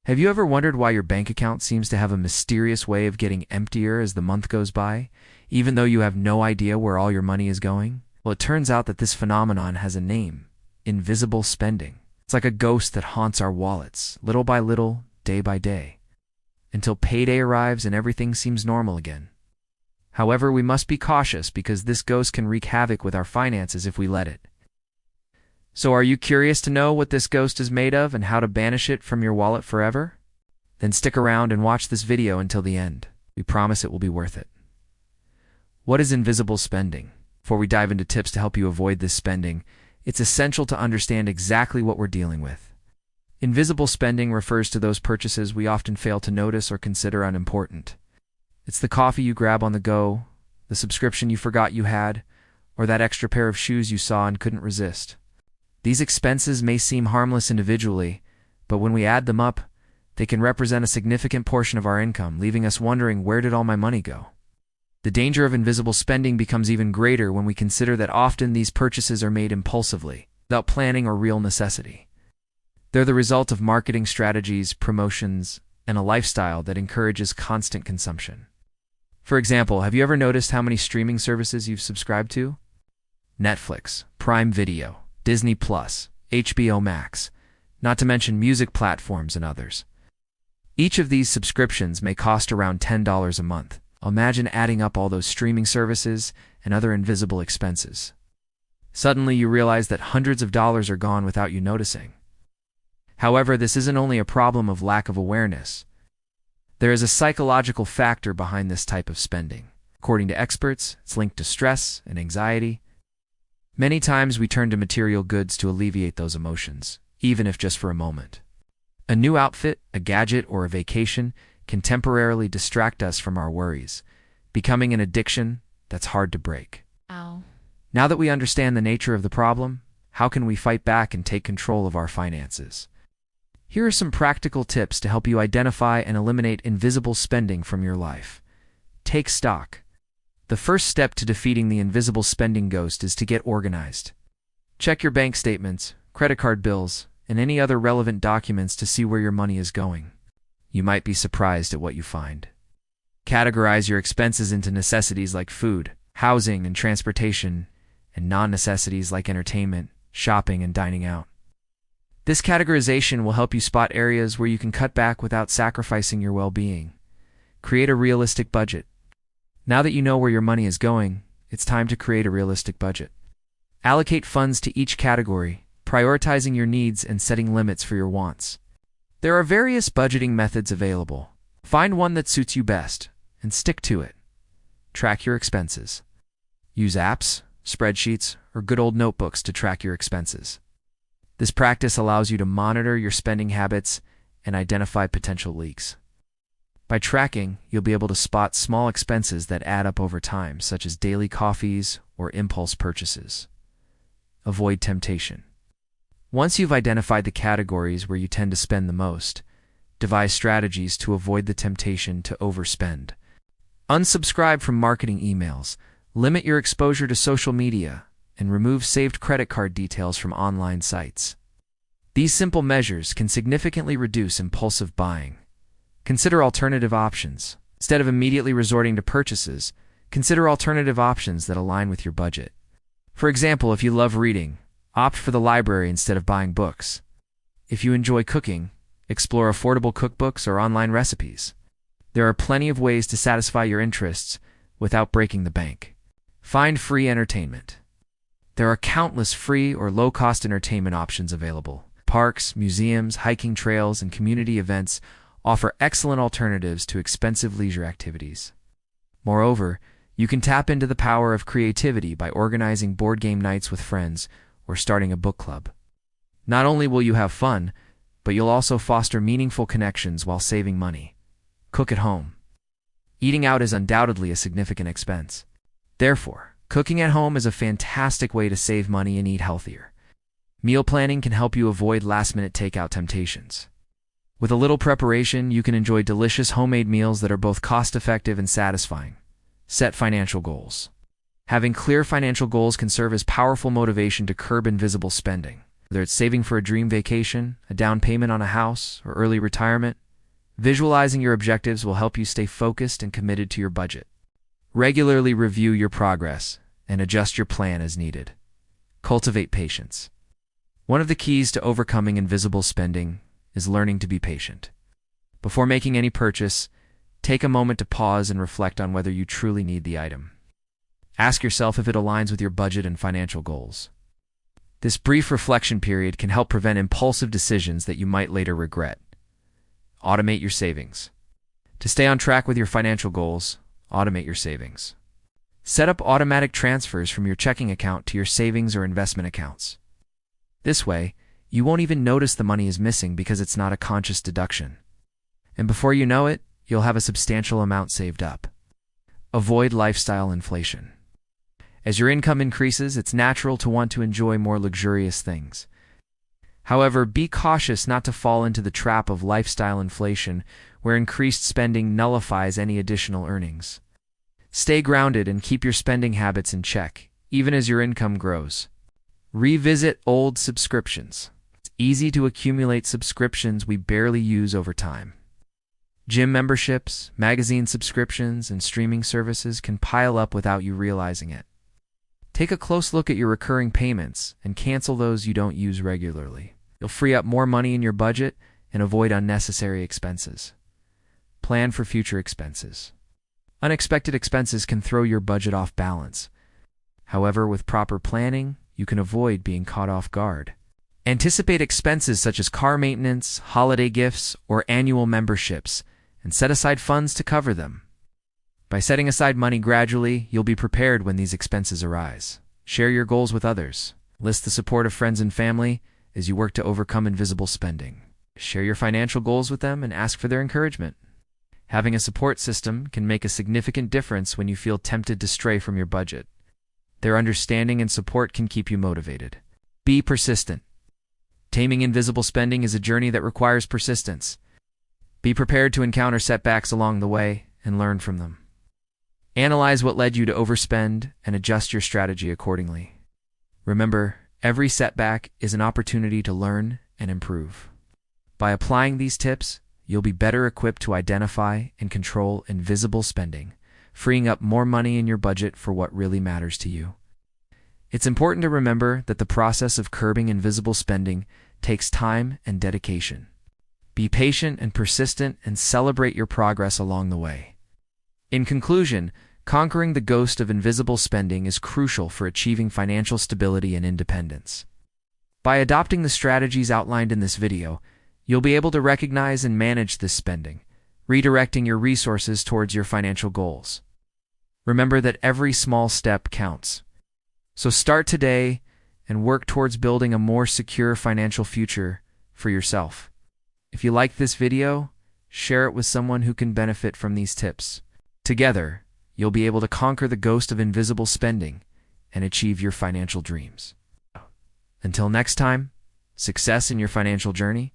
Have you ever wondered why your bank account seems to have a mysterious way of getting emptier as the month goes by, even though you have no idea where all your money is going? Well, it turns out that this phenomenon has a name: invisible spending. It's like a ghost that haunts our wallets, little by little, day by day, until payday arrives and everything seems normal again. However, we must be cautious because this ghost can wreak havoc with our finances if we let it. So are you curious to know what this ghost is made of and how to banish it from your wallet forever? Then stick around and watch this video until the end. We promise it will be worth it. What is invisible spending? Before we dive into tips to help you avoid this spending, it's essential to understand exactly what we're dealing with. Invisible spending refers to those purchases we often fail to notice or consider unimportant. It's the coffee you grab on the go, the subscription you forgot you had, or that extra pair of shoes you saw and couldn't resist. These expenses may seem harmless individually, but when we add them up, they can represent a significant portion of our income, leaving us wondering, where did all my money go? The danger of invisible spending becomes even greater when we consider that often these purchases are made impulsively, without planning or real necessity. They're the result of marketing strategies, promotions, and a lifestyle that encourages constant consumption. For example, have you ever noticed how many streaming services you've subscribed to? Netflix, Prime Video, Disney+, HBO Max, not to mention music platforms and others. Each of these subscriptions may cost around $10 a month. Imagine adding up all those streaming services and other invisible expenses. Suddenly you realize that hundreds of dollars are gone without you noticing. However, this isn't only a problem of lack of awareness. There is a psychological factor behind this type of spending. According to experts, it's linked to stress and anxiety. Many times we turn to material goods to alleviate those emotions, even if just for a moment. A new outfit, a gadget, or a vacation can temporarily distract us from our worries, becoming an addiction that's hard to break. Ow. Now that we understand the nature of the problem, how can we fight back and take control of our finances? Here are some practical tips to help you identify and eliminate invisible spending from your life. Take stock. The first step to defeating the invisible spending ghost is to get organized. Check your bank statements, credit card bills, and any other relevant documents to see where your money is going. You might be surprised at what you find. Categorize your expenses into necessities like food, housing, and transportation, and non-necessities like entertainment, shopping, and dining out. This categorization will help you spot areas where you can cut back without sacrificing your well-being. Create a realistic budget. Now that you know where your money is going, it's time to create a realistic budget. Allocate funds to each category, prioritizing your needs and setting limits for your wants. There are various budgeting methods available. Find one that suits you best and stick to it. Track your expenses. Use apps, spreadsheets, or good old notebooks to track your expenses. This practice allows you to monitor your spending habits and identify potential leaks. By tracking, you'll be able to spot small expenses that add up over time, such as daily coffees or impulse purchases. Avoid temptation. Once you've identified the categories where you tend to spend the most, devise strategies to avoid the temptation to overspend. Unsubscribe from marketing emails, limit your exposure to social media, and remove saved credit card details from online sites. These simple measures can significantly reduce impulsive buying. Consider alternative options. Instead of immediately resorting to purchases, consider alternative options that align with your budget. For example, if you love reading, opt for the library instead of buying books. If you enjoy cooking, explore affordable cookbooks or online recipes. There are plenty of ways to satisfy your interests without breaking the bank. Find free entertainment. There are countless free or low-cost entertainment options available. Parks, museums, hiking trails, and community events offer excellent alternatives to expensive leisure activities. Moreover, you can tap into the power of creativity by organizing board game nights with friends or starting a book club. Not only will you have fun, but you'll also foster meaningful connections while saving money. Cook at home. Eating out is undoubtedly a significant expense. Therefore, cooking at home is a fantastic way to save money and eat healthier. Meal planning can help you avoid last-minute takeout temptations. With a little preparation, you can enjoy delicious homemade meals that are both cost-effective and satisfying. Set financial goals. Having clear financial goals can serve as powerful motivation to curb invisible spending. Whether it's saving for a dream vacation, a down payment on a house, or early retirement, visualizing your objectives will help you stay focused and committed to your budget. Regularly review your progress and adjust your plan as needed. Cultivate patience. One of the keys to overcoming invisible spending is learning to be patient. Before making any purchase, take a moment to pause and reflect on whether you truly need the item. Ask yourself if it aligns with your budget and financial goals. This brief reflection period can help prevent impulsive decisions that you might later regret. Automate your savings. To stay on track with your financial goals, automate your savings. Set up automatic transfers from your checking account to your savings or investment accounts. This way, you won't even notice the money is missing because it's not a conscious deduction. And before you know it, you'll have a substantial amount saved up. Avoid lifestyle inflation. As your income increases, it's natural to want to enjoy more luxurious things. However, be cautious not to fall into the trap of lifestyle inflation, where increased spending nullifies any additional earnings. Stay grounded and keep your spending habits in check, even as your income grows. Revisit old subscriptions. It's easy to accumulate subscriptions we barely use over time. Gym memberships, magazine subscriptions, and streaming services can pile up without you realizing it. Take a close look at your recurring payments and cancel those you don't use regularly. You'll free up more money in your budget and avoid unnecessary expenses. Plan for future expenses. Unexpected expenses can throw your budget off balance. However, with proper planning, you can avoid being caught off guard. Anticipate expenses such as car maintenance, holiday gifts, or annual memberships, and set aside funds to cover them. By setting aside money gradually, you'll be prepared when these expenses arise. Share your goals with others. List the support of friends and family as you work to overcome invisible spending. Share your financial goals with them and ask for their encouragement. Having a support system can make a significant difference when you feel tempted to stray from your budget. Their understanding and support can keep you motivated. Be persistent. Taming invisible spending is a journey that requires persistence. Be prepared to encounter setbacks along the way and learn from them. Analyze what led you to overspend and adjust your strategy accordingly. Remember, every setback is an opportunity to learn and improve. By applying these tips, you'll be better equipped to identify and control invisible spending, freeing up more money in your budget for what really matters to you. It's important to remember that the process of curbing invisible spending takes time and dedication. Be patient and persistent and celebrate your progress along the way. In conclusion, conquering the ghost of invisible spending is crucial for achieving financial stability and independence. By adopting the strategies outlined in this video, you'll be able to recognize and manage this spending, redirecting your resources towards your financial goals. Remember that every small step counts. So start today and work towards building a more secure financial future for yourself. If you liked this video, share it with someone who can benefit from these tips. Together, you'll be able to conquer the ghost of invisible spending and achieve your financial dreams. Until next time, success in your financial journey.